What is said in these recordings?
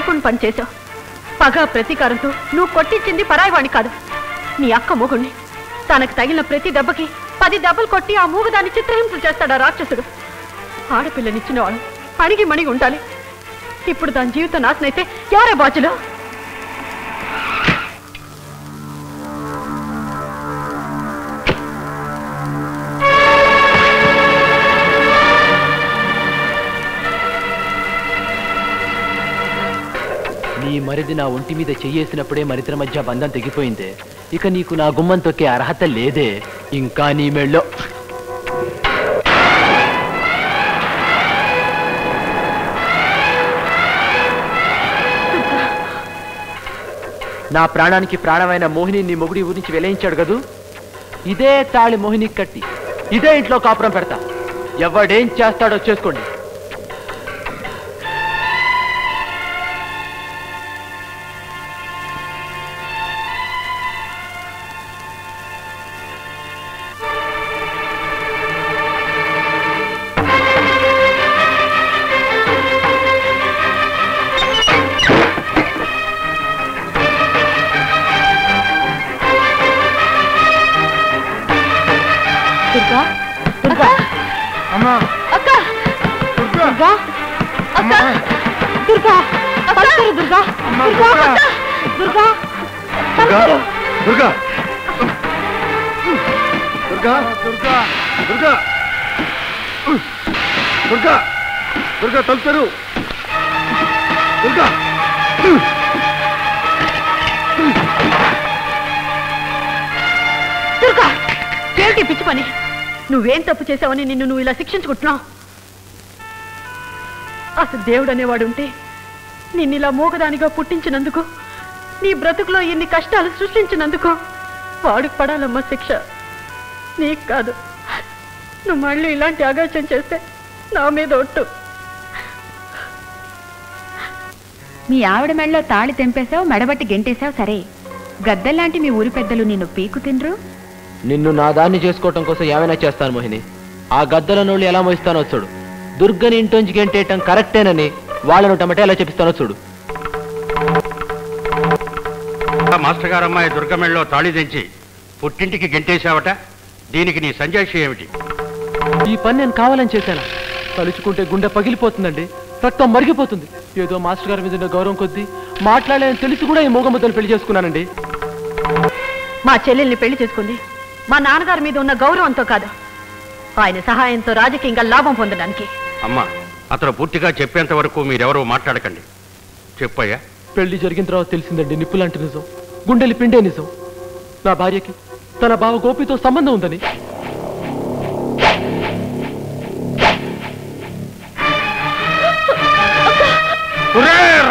తెలియకుండా పని చేశావు. పగ ప్రతీకారంతో నువ్వు కొట్టించింది పరాయివాణ్ణి కాదు, నీ అక్క మూగుణ్ణి. తనకు తగిలిన ప్రతి దెబ్బకి 10 దెబ్బలు కొట్టి ఆ మూగదాన్ని చిత్రహింసలు చేస్తాడా రాక్షసుడు. ఆడపిల్లనిచ్చిన వాడు అణిగి మణిగి ఉండాలి. ఇప్పుడు దాని జీవితం నాశనం అయితే ఎవరే బాధ్యులు? నీ మరిది నా ఒంటి మీద చెయ్యేసినప్పుడే మరిద్దరి మధ్య బంధం తెగిపోయిందే. ఇక నీకు నా గుమ్మం తొక్కే అర్హత లేదే. ఇంకా నీ మెళ్ళో నా ప్రాణానికి ప్రాణమైన మోహిని నీ మొగుడి ఊరించి వెలయించాడు కదూ. ఇదే తాళి మోహినికి కట్టి ఇదే ఇంట్లో కాపురం పెడతా. ఎవడేం చేస్తాడో చేసుకోండి. తలుపుతారు. ఏంటి పిచ్చి పని? నువ్వేం తప్పు చేసావని నిన్ను నువ్వు ఇలా శిక్షించుకుంటున్నావు? అసలు దేవుడు అనేవాడు ఉంటే నిన్ను ఇలా మూగదానిగా పుట్టించినందుకు, నీ బ్రతుకులో ఇన్ని కష్టాలు సృష్టించినందుకు వాడికి పడాలమ్మా శిక్ష, నీకు కాదు. నువ్వు మళ్ళీ ఇలాంటి ఆగాచం చేస్తే నా మీద ఒట్టు. మీ ఆవిడ మెడలో తాళి తెంపేశావు, మెడబట్టి గెంటేశావు. సరే, గద్దెల్లాంటి మీ ఊరి పెద్దలు నిన్ను పీకు తినరు. నిన్ను నా దాన్ని చేసుకోవటం కోసం ఏమైనా చేస్తాను మోహిని. ఆ గద్దల నోళ్ళు ఎలా మోయిస్తానో చూడు. దుర్గని ఇంటోంచి గెంటేయటం కరెక్టేనని వాళ్ళను టమాటా ఎలా చెప్పిస్తానో చూడు. మాస్టర్ గారు అమ్మాయి దుర్గమెళ్ళలో తాళి తెంచి పుట్టింటికి గెంటేశావట. దీనికి నీ సంజాయిషి ఏమిటి? ఈ పని నేను కావాలని చేశాను. తలుచుకుంటే గుండె పగిలిపోతుందండి, రక్తం మరిగిపోతుంది. ఏదో మాస్టర్ గారి మీద గౌరవం కొద్దీ మాట్లాడాలని తెలిసి కూడా ఈ మూగముద్దను పెళ్లి చేసుకున్నానండి. మా చెల్లెల్ని పెళ్లి చేసుకుంది మా నాన్నగారి మీద ఉన్న గౌరవంతో కాదు, ఆయన సహాయంతో రాజకీయంగా లాభం పొందడానికి. అమ్మా, అతను పూర్తిగా చెప్పేంత వరకు మీరెవరూ మాట్లాడకండి. చెప్పయ్యా. పెళ్లి జరిగిన తర్వాత తెలిసిందండి నిప్పులాంటి నిజం, గుండెలు పిండే నిజం. నా భార్యకి తన బావ గోపితో సంబంధం ఉందని.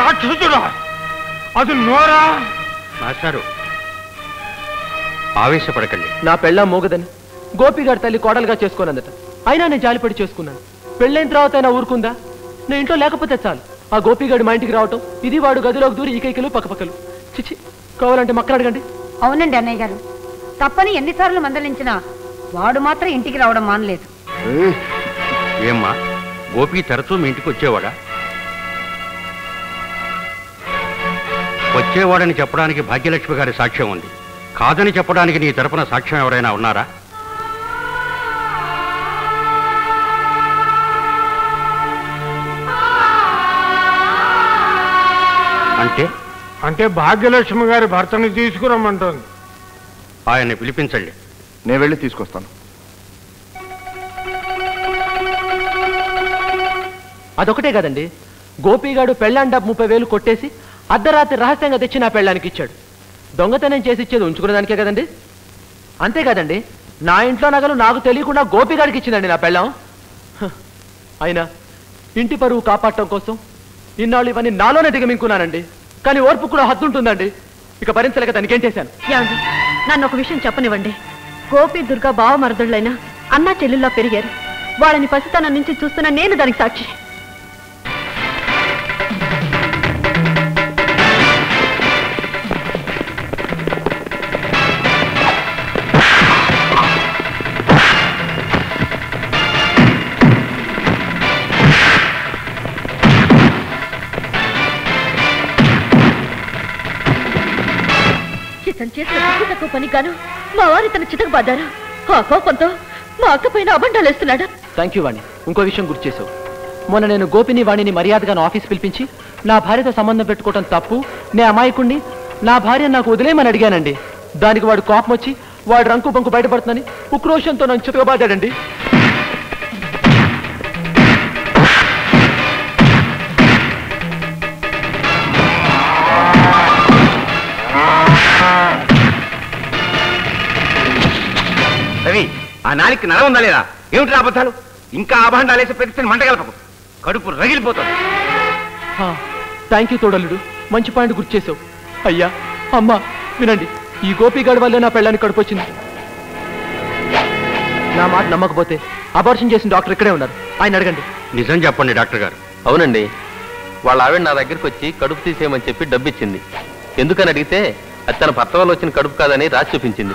రాక్షసుడా, అది నోరా? మాస్టారు, ఆవేశపడకండి. నా పెళ్ళాం మోగదని గోపిగాడి తల్లి కోడలుగా చేసుకోనందట. అయినా నేను జాలిపడి చేసుకున్నాను. పెళ్ళైన తర్వాత అయినా ఊరుకుందా? నేను ఇంట్లో లేకపోతే చాలు ఆ గోపిగాడు మా ఇంటికి రావటం, ఇది వాడు గదిలోకి దూరి ఈకైకలు పక్కపక్కలు. చిచి, కావాలంటే మక్కలు అడగండి. అవునండి అన్నయ్య గారు, తప్పని ఎన్నిసార్లు మందలించినా వాడు మాత్రం ఇంటికి రావడం మానలేదు. ఏమ్మా, గోపి తరచూ మీ ఇంటికి వచ్చేవాడా? వచ్చేవాడని చెప్పడానికి భాగ్యలక్ష్మి గారి సాక్ష్యం ఉంది. కాదని చెప్పడానికి నీ తరపున సాక్ష్యం ఎవరైనా ఉన్నారా? అంటే అంటే భాగ్యలక్ష్మి గారి భర్తని తీసుకురమ్మంటోంది. ఆయన్ని పిలిపించండి. నేను వెళ్ళి తీసుకొస్తాను. అదొకటే కదండి, గోపిగాడు పెళ్ళాండ 30,000 కొట్టేసి అర్ధరాత్రి రహస్యంగా తెచ్చి నా పెళ్ళానికి ఇచ్చాడు. దొంగతనం చేసి ఇచ్చేది ఉంచుకునేదానికే కదండి. అంతే కదండి, నా ఇంట్లో నగలు నాకు తెలియకుండా గోపిగాడికి ఇచ్చిందండి నా పెళ్ళాం. అయినా ఇంటి పరువు కాపాడటం కోసం ఇన్నాళ్ళు ఇవన్నీ నాలోనే దిగమింకున్నానండి. కానీ ఓర్పు కూడా హద్దుంటుందండి. ఇక భరించలేక దానికి ఏం చేశాను? ఏమండి, నన్ను ఒక విషయం చెప్పనివ్వండి. గోపి దుర్గా బావ మరదుళ్ళైనా అన్నా చెల్లెల్లా పెరిగారు. వాళ్ళని పసితనం నుంచి చూస్తున్న నేను దానికి సాక్షి. తను చేసిన తక్కువ తక్కువ పని గాను మా వారి తన చితకబాదారు. ఆ కోపంతో మా అక్క పైన అబండాలు వేస్తున్నాడు. థ్యాంక్ యూ వాణి. ఇంకో విషయం గుర్తు చేసావు. మొన్న నేను గోపిని వాణిని మర్యాదగా ఆఫీస్ పిలిపించి నా భార్యతో సంబంధం పెట్టుకోవటం తప్పు, నే అమాయకుణ్ణి, నా భార్య నాకు వదిలేయమని అడిగానండి. దానికి వాడు కోపం వచ్చి వాడు రంకు బంకు బయటపడుతుందని ఉక్రోషంతో నన్ను చితకబాదాడండి. రవి, ఆ నాలికి నల ఉందా లేదా? ఏమిటి అబద్ధాలు? ఇంకా ఆభాండాలేసి ప్రతిష్టని మంటగలపకు, కడుపు రగిలిపోతుంది. థ్యాంక్ యూ తోడలుడు, మంచి పాయింట్ గుర్తు చేసావు. అయ్యా అమ్మా వినండి, ఈ గోపిగాడి వల్లే నా పెళ్ళానికి కడుపు వచ్చింది. నా మాట నమ్మకపోతే అబార్షన్ చేసిన డాక్టర్ ఇక్కడే ఉన్నారు, ఆయన అడగండి. నిజం చెప్పండి డాక్టర్ గారు. అవునండి, వాళ్ళ ఆవిడ నా దగ్గరికి వచ్చి కడుపు తీసేయమని చెప్పి డబ్బు ఇచ్చింది. ఎందుకని అడిగితే అది తన భర్త వల్ల వచ్చిన కడుపు కాదని రాసి చూపించింది.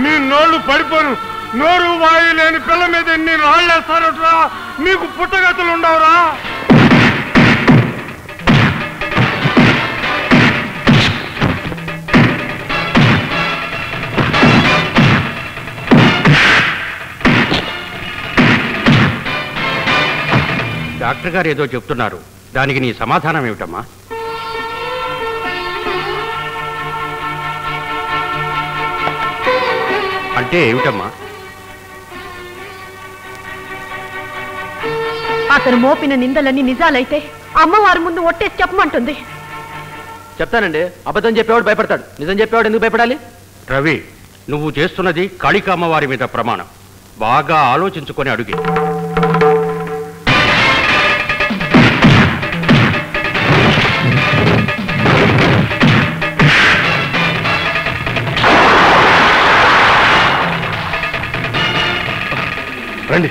మీ నోళ్ళు పడిపోను, నోరు వాయి లేని పిల్ల మీద ఎన్ని రాళ్ళేస్తారట్రా, మీకు పుట్టగతులు ఉండవురా. డాక్టర్ గారు ఏదో చెప్తున్నారు, దానికి నీ సమాధానం ఏమిటమ్మా? అంటే ఏమిటమ్మా? అతను మోపిన నిందలన్నీ నిజాలైతే అమ్మవారి ముందు ఒట్టేసి చెప్పమంటుంది. చెప్తానండి. అబద్ధం చెప్పేవాడు భయపడతాడు, నిజం చెప్పేవాడు ఎందుకు భయపడాలి? రవి, నువ్వు చేస్తున్నది కాళికామ్మవారి మీద ప్రమాణం. బాగా ఆలోచించుకొని అడుగు. రండి.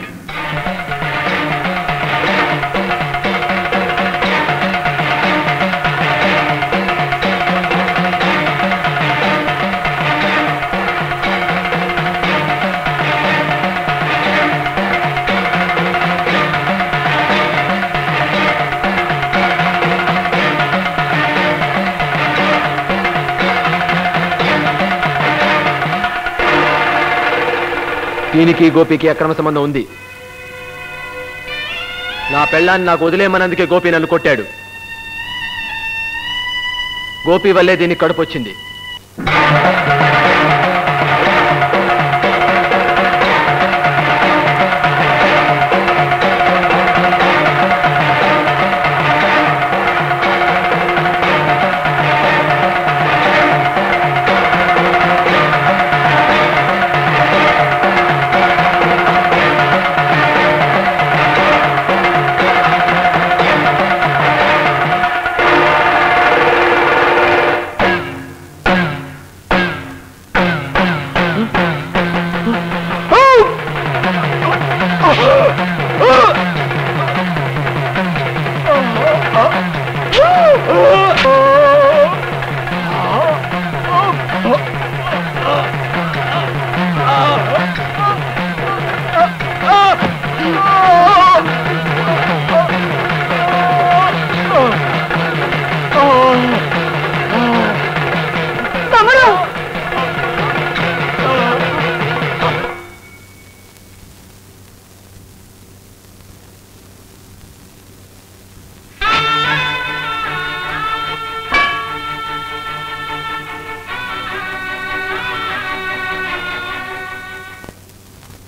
దీనికి గోపికి అక్రమ సంబంధం ఉంది. నా పెళ్ళాన్ని నాకు వదిలేయమన్నందుకే గోపి నన్ను కొట్టాడు. గోపి వల్లే దీనికి కడుపు వచ్చింది.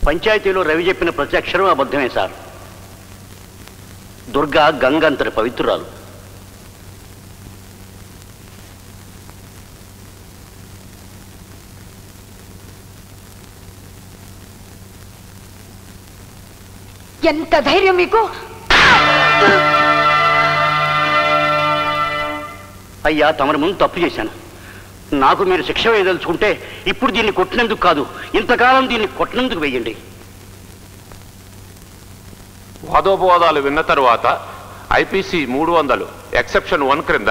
పంచాయతీలో రవి చెప్పిన ప్రతి అక్షరం అబద్ధమే సార్. దుర్గా గంగంతటి పవిత్రురాలు. ఎంత ధైర్యం మీకు? అయ్యా, తమరి ముందు తప్పు చేశాను. నాకు మీరు శిక్ష వేయదలుచుకుంటే ఇప్పుడు దీన్ని కొట్టినందుకు కాదు, ఇంతకాలం దీన్ని కొట్టినందుకు వేయండి. వాదోపవాదాలు విన్న తరువాత ఐపీసీ 300 ఎక్సెప్షన్ 1 క్రింద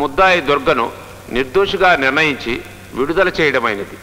ముద్దాయి దుర్గను నిర్దోషిగా నిర్ణయించి విడుదల చేయడమైనది.